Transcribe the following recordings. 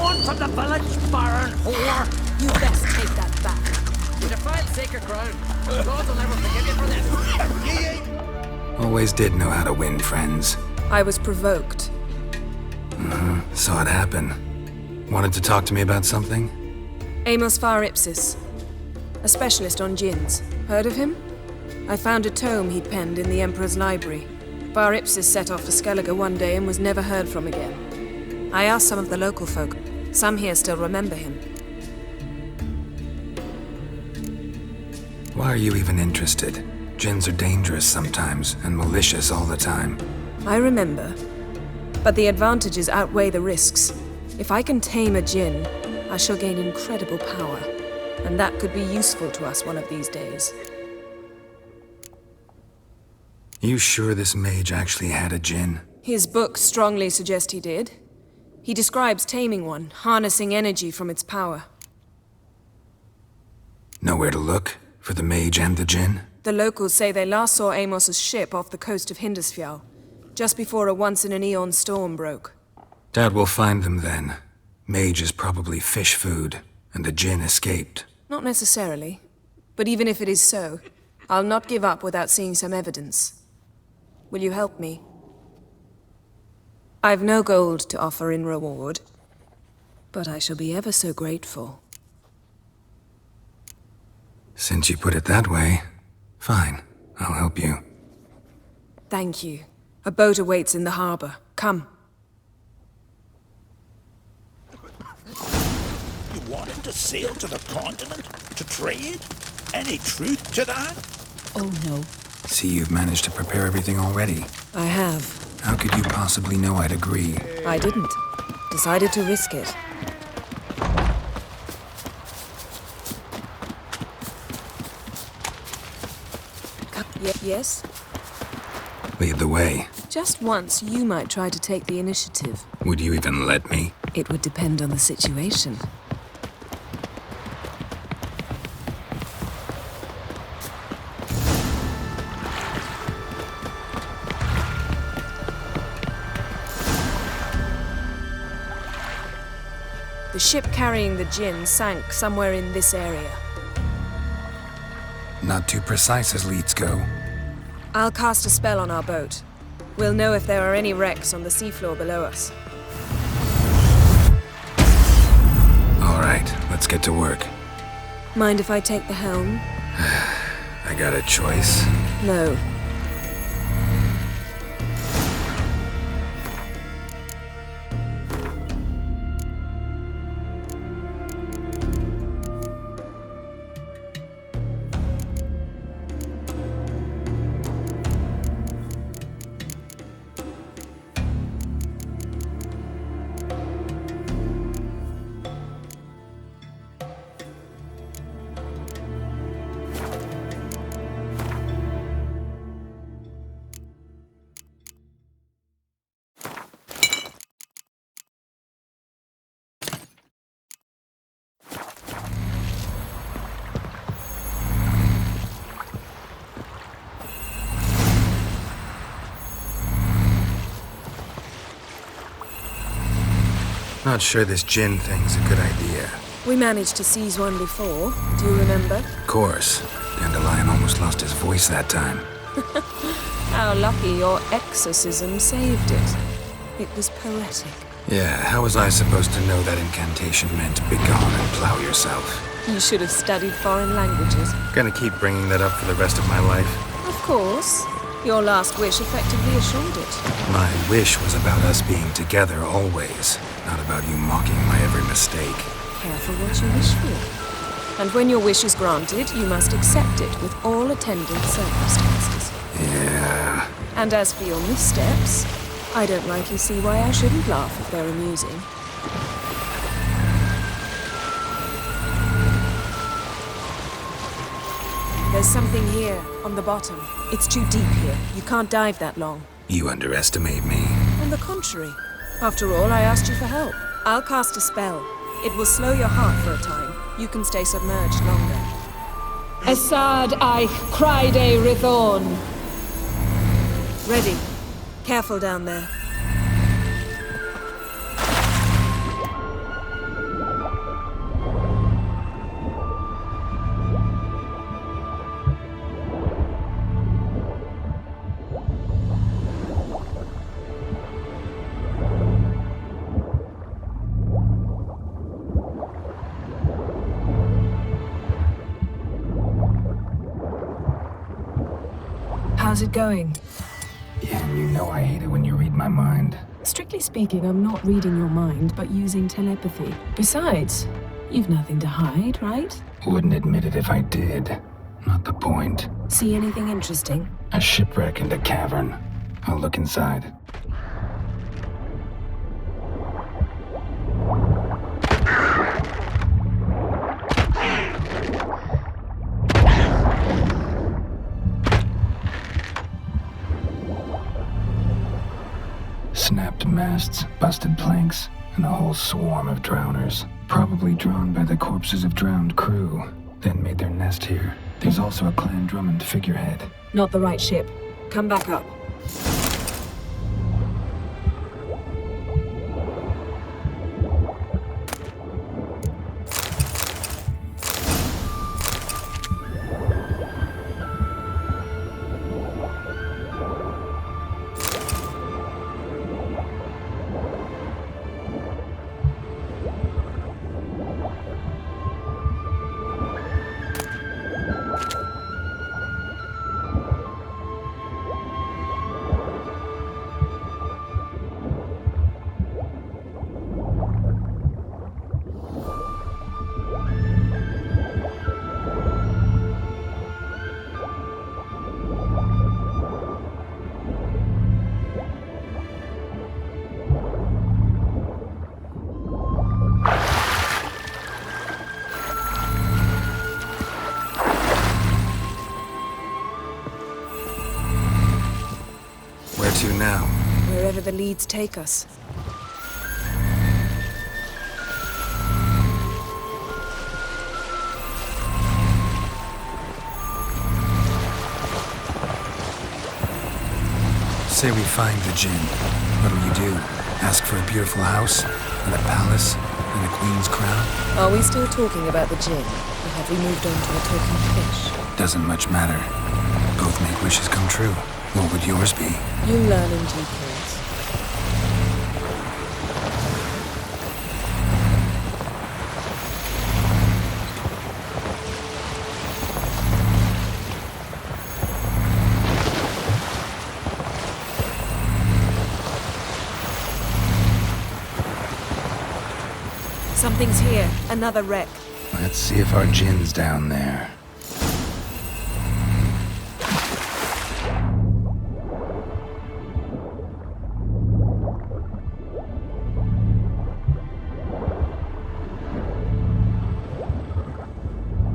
one from the village, Baron whore? You best take that back. You defiled sacred ground. God will never forgive you for this. Always did know how to win friends. I was provoked. Saw it happen. Wanted to talk to me about something? Amos Far Ipsis, a specialist on djinns. Heard of him? I found a tome he'd penned in the Emperor's library. Far Ipsis set off for Skellige one day and was never heard from again. I asked some of the local folk. Some here still remember him. Why are you even interested? Djinns are dangerous sometimes, and malicious all the time. I remember. But the advantages outweigh the risks. If I can tame a djinn, I shall gain incredible power. And that could be useful to us one of these days. You sure this mage actually had a djinn? His books strongly suggest he did. He describes taming one, harnessing energy from its power. Nowhere to look? For the mage and the djinn? The locals say they last saw Amos's ship off the coast of Hindisfjall, just before a once-in-an-eon storm broke. Doubt we'll find them then. Mage is probably fish food, and the djinn escaped. Not necessarily. But even if it is so, I'll not give up without seeing some evidence. Will you help me? I've no gold to offer in reward, but I shall be ever so grateful. Since you put it that way, fine. I'll help you. Thank you. A boat awaits in the harbor. Come. You wanted to sail to the continent? To trade? Any truth to that? Oh no. See, you've managed to prepare everything already. I have. How could you possibly know I'd agree? I didn't. Decided to risk it. Yes? Lead the way. Just once, you might try to take the initiative. Would you even let me? It would depend on the situation. The ship carrying the djinn sank somewhere in this area. Not too precise as leads go. I'll cast a spell on our boat. We'll know if there are any wrecks on the seafloor below us. All right, let's get to work. Mind if I take the helm? I got a choice. No. Not sure this djinn thing's a good idea. We managed to seize one before. Do you remember? Of course. Dandelion almost lost his voice that time. How lucky your exorcism saved it. It was poetic. Yeah, how was I supposed to know that incantation meant begone and plow yourself? You should have studied foreign languages. Gonna keep bringing that up for the rest of my life. Of course. Your last wish effectively assured it. My wish was about us being together always, not about you mocking my every mistake. Careful what you wish for. And when your wish is granted, you must accept it with all attendant circumstances. Yeah. And as for your missteps, I don't rightly see why I shouldn't laugh if they're amusing. There's something here, on the bottom. It's too deep here. You can't dive that long. You underestimate me. On the contrary. After all, I asked you for help. I'll cast a spell. It will slow your heart for a time. You can stay submerged longer. Assad Eich Cryde Rithorn. Ready. Careful down there. How's it going? Yeah, you know I hate it when you read my mind. Strictly speaking, I'm not reading your mind, but using telepathy. Besides, you've nothing to hide, right? Wouldn't admit it if I did. Not the point. See anything interesting? A shipwreck and a cavern. I'll look inside. Snapped masts, busted planks, and a whole swarm of drowners. Probably drawn by the corpses of drowned crew, then made their nest here. There's also a Clan Drummond figurehead. Not the right ship. Come back up. Where to now? Wherever the leads take us. Say we find the Jinn. What'll you do? Ask for a beautiful house? And a palace? And a queen's crown? Are we still talking about the Jinn? Or have we moved on to a talking fish? Doesn't much matter. Both make wishes come true. What would yours be? You learn in due course. Something's here. Another wreck. Let's see if our Jinn's down there.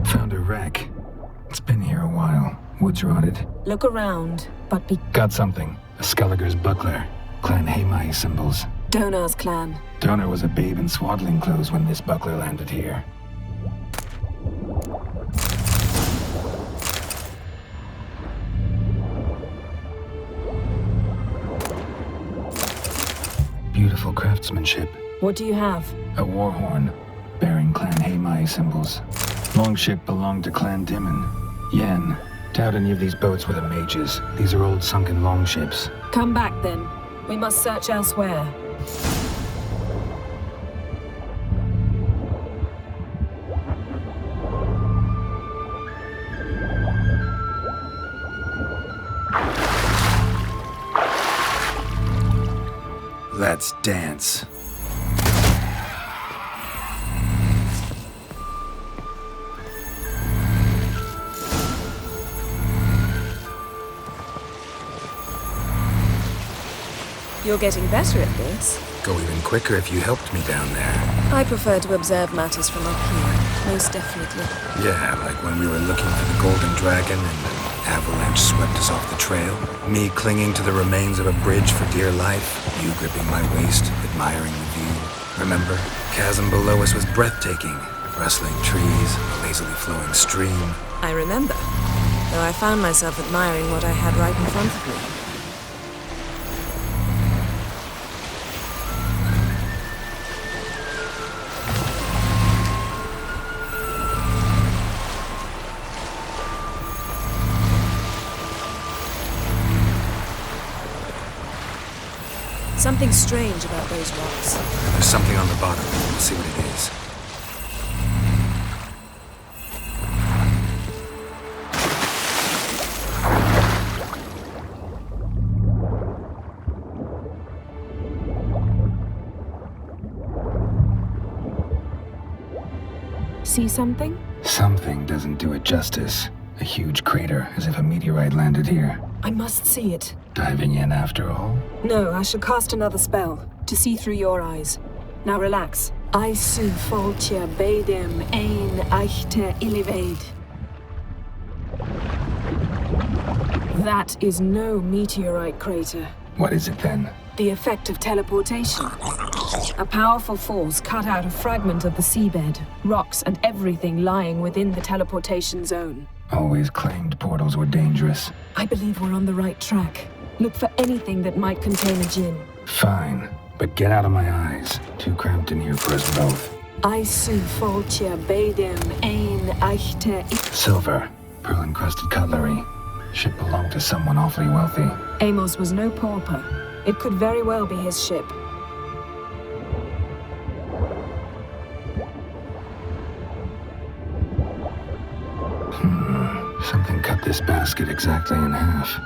Found a wreck. It's been here a while. Wood's rotted. Look around, but be... Got something. A Skelliger's buckler. Clan Hamai symbols. Donar's clan. Donar was a babe in swaddling clothes when this buckler landed here. Beautiful craftsmanship. What do you have? A war horn, bearing Clan Hamai symbols. Longship belonged to Clan Dimon. Yen. Doubt any of these boats were the mages. These are old sunken longships. Come back then. We must search elsewhere. Let's dance. You're getting better at this. Go even quicker if you helped me down there. I prefer to observe matters from up here, most definitely. Yeah, like when we were looking for the Golden Dragon and an avalanche swept us off the trail. Me clinging to the remains of a bridge for dear life. You gripping my waist, admiring the view. Remember? Chasm below us was breathtaking. Rustling trees, a lazily flowing stream. I remember, though I found myself admiring what I had right in front of me. Something strange about those rocks. There's something on the bottom. We'll see what it is. See something? Something doesn't do it justice. A huge crater, as if a meteorite landed here. I must see it. Diving in after all? No, I shall cast another spell, to see through your eyes. Now relax. I su foltia bedem ein eichte illivaid. That is no meteorite crater. What is it then? The effect of teleportation. A powerful force cut out a fragment of the seabed, rocks and everything lying within the teleportation zone. Always claimed portals were dangerous. I believe we're on the right track. Look for anything that might contain a djinn. Fine, but get out of my eyes. Too cramped in here for us both. I su foltia bedem ein eichte. Silver, pearl-encrusted cutlery. Ship belonged to someone awfully wealthy. Amos was no pauper. It could very well be his ship. Something cut this basket exactly in half.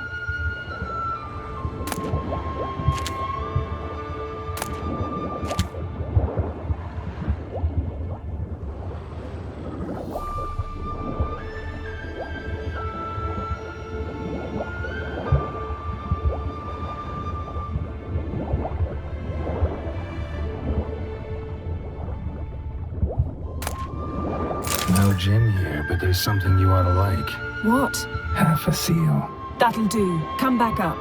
No gin here, but there's something you ought to like. What? Half a seal. That'll do. Come back up.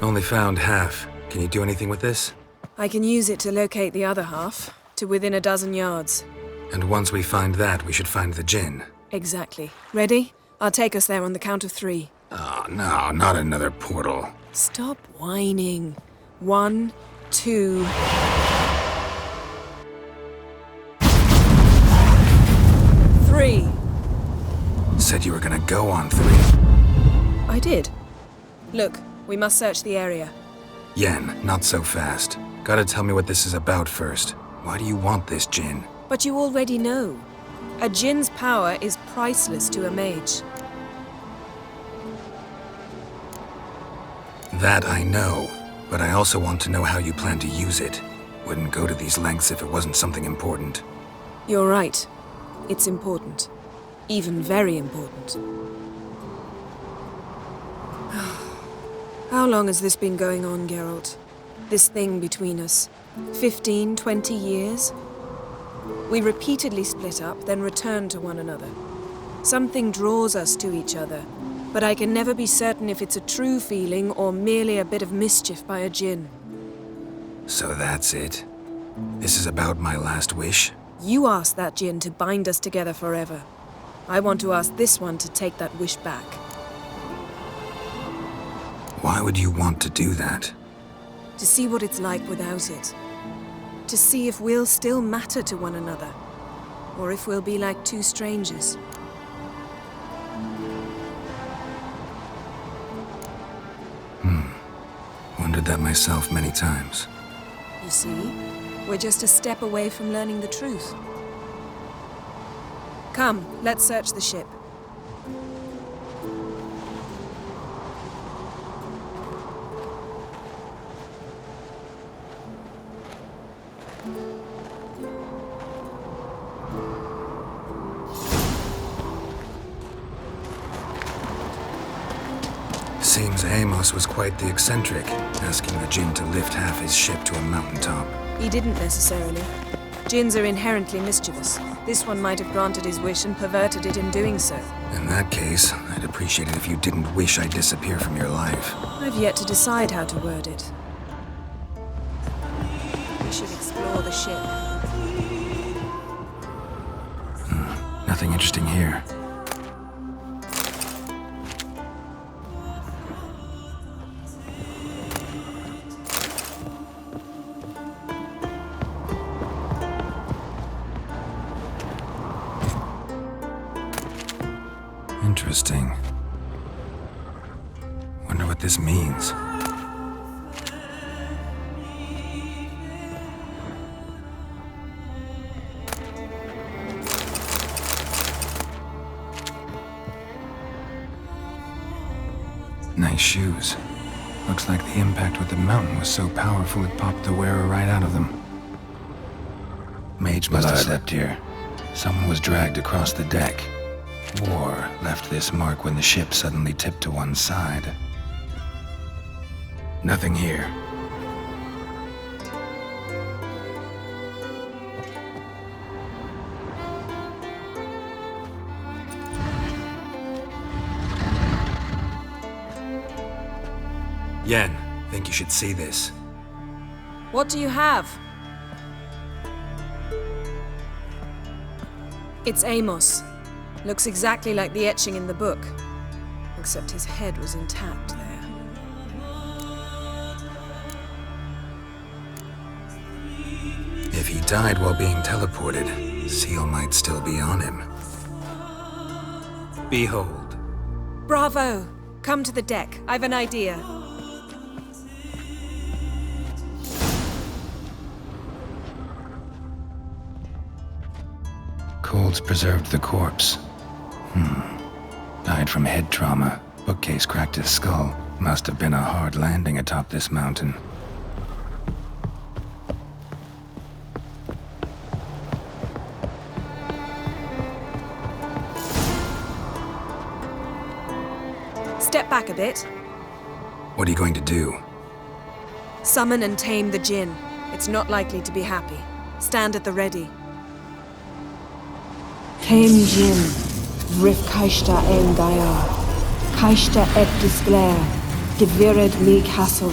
Only found half. Can you do anything with this? I can use it to locate the other half, to within a dozen yards. And once we find that, we should find the gin. Exactly. Ready? I'll take us there on the count of 3. Oh, no, not another portal. Stop whining. 1, 2... Three. Said you were gonna go on 3. I did. Look, we must search the area. Yen, not so fast. Gotta tell me what this is about first. Why do you want this gin? But you already know. A djinn's power is priceless to a mage. That I know, but I also want to know how you plan to use it. Wouldn't go to these lengths if it wasn't something important. You're right. It's important. Even very important. How long has this been going on, Geralt? This thing between us? 15, 20 years? We repeatedly split up, then return to one another. Something draws us to each other, but I can never be certain if it's a true feeling or merely a bit of mischief by a djinn. So that's it? This is about my last wish? You asked that djinn to bind us together forever. I want to ask this one to take that wish back. Why would you want to do that? To see what it's like without it. To see if we'll still matter to one another. Or if we'll be like two strangers. Wondered that myself many times. You see, we're just a step away from learning the truth. Come, let's search the ship. Seems Amos was quite the eccentric, asking the djinn to lift half his ship to a mountaintop. He didn't necessarily. Djinns are inherently mischievous. This one might have granted his wish and perverted it in doing so. In that case, I'd appreciate it if you didn't wish I'd disappear from your life. I've yet to decide how to word it. We should explore the ship. Nothing interesting here. Interesting. Wonder what this means. Nice shoes. Looks like the impact with the mountain was so powerful it popped the wearer right out of them. Mage must have slept here. Someone was dragged across the deck. War left this mark when the ship suddenly tipped to one side. Nothing here. Yen, think you should see this. What do you have? It's Amos. Looks exactly like the etching in the book. Except his head was intact there. If he died while being teleported, Seal might still be on him. Behold. Bravo! Come to the deck. I've an idea. Cold's preserved the corpse. Died from head trauma. Bookcase cracked his skull. Must have been a hard landing atop this mountain. Step back a bit. What are you going to do? Summon and tame the Jinn. It's not likely to be happy. Stand at the ready. Tame Jin, Rif Kaishta en Gaya, Kaishta et Disglair, Gevired me Castle.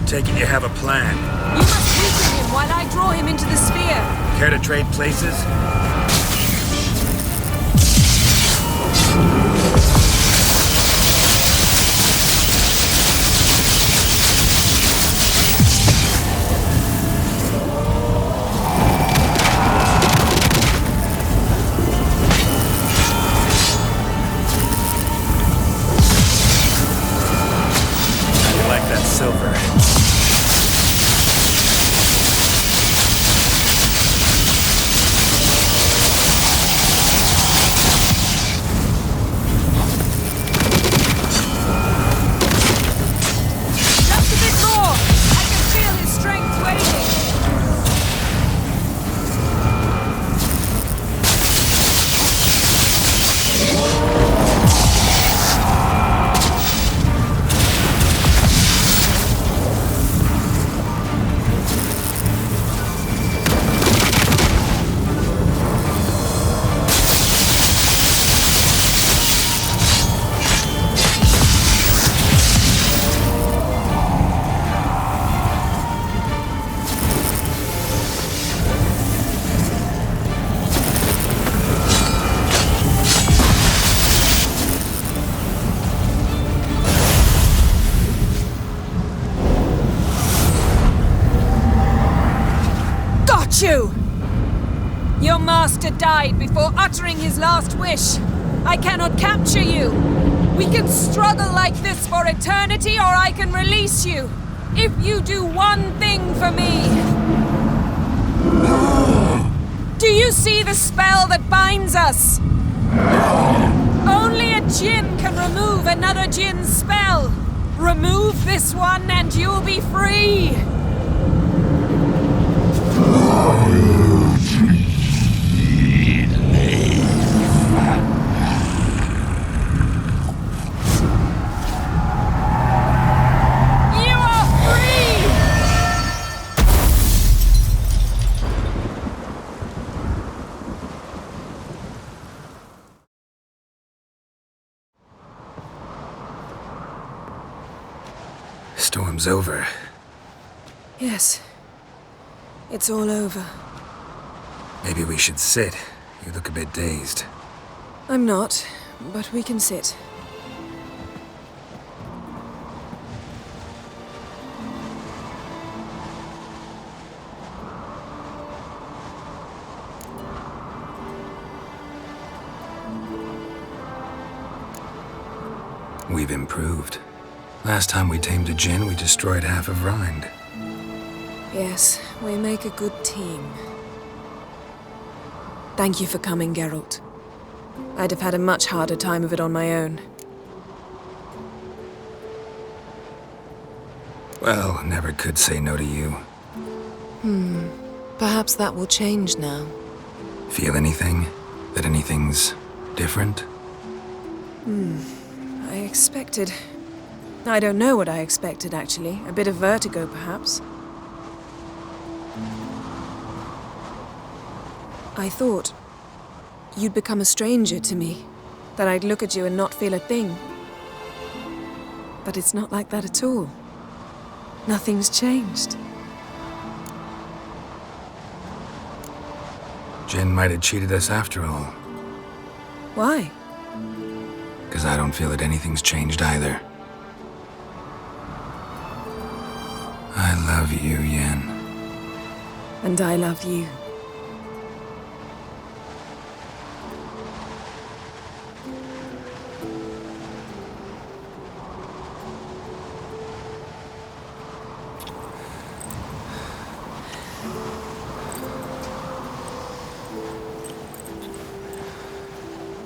Take it you have a plan. You must weaken him while I draw him into the sphere. Care to trade places? How do you like that silver? Your master died before uttering his last wish. I cannot capture you. We can struggle like this for eternity, or I can release you. If you do one thing for me. Do you see the spell that binds us? Only a Jinn can remove another Jinn's spell. Remove this one and you'll be free. Storm's over. Yes. It's all over. Maybe we should sit. You look a bit dazed. I'm not, but we can sit. We've improved. Last time we tamed a djinn, we destroyed half of Rind. Yes, we make a good team. Thank you for coming, Geralt. I'd have had a much harder time of it on my own. Well, never could say no to you. Perhaps that will change now. Feel anything? That anything's different? I expected... I don't know what I expected, actually. A bit of vertigo, perhaps. I thought you'd become a stranger to me, that I'd look at you and not feel a thing. But it's not like that at all. Nothing's changed. Jinn might have cheated us after all. Why? Because I don't feel that anything's changed either. I love you, Yen. And I love you.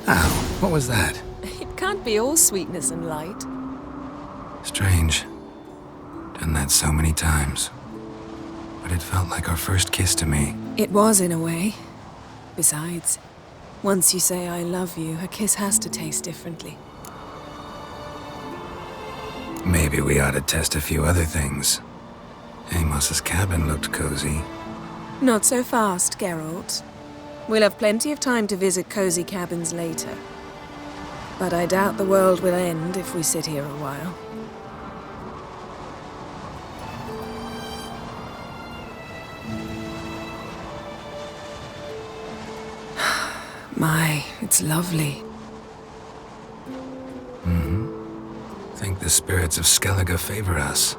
Ow, what was that? It can't be all sweetness and light. Strange. Done that so many times. But it felt like our first kiss to me. It was, in a way. Besides, once you say I love you, a kiss has to taste differently. Maybe we ought to test a few other things. Amos's cabin looked cozy. Not so fast, Geralt. We'll have plenty of time to visit cozy cabins later. But I doubt the world will end if we sit here a while. My, it's lovely. Think the spirits of Skellige favor us.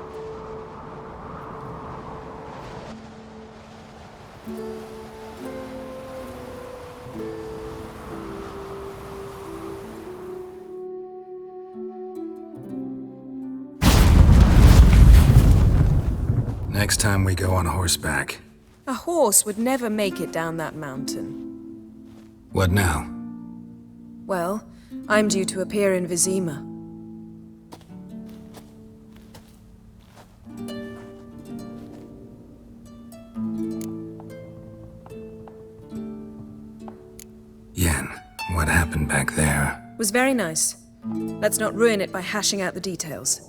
Next time we go on horseback. A horse would never make it down that mountain. What now? Well, I'm due to appear in Vizima. Yen, what happened back there? Was very nice. Let's not ruin it by hashing out the details.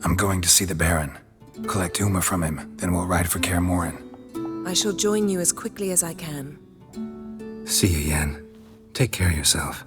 I'm going to see the Baron. Collect Uma from him, then we'll ride for Kaer Morhen. I shall join you as quickly as I can. See you, Yen. Take care of yourself.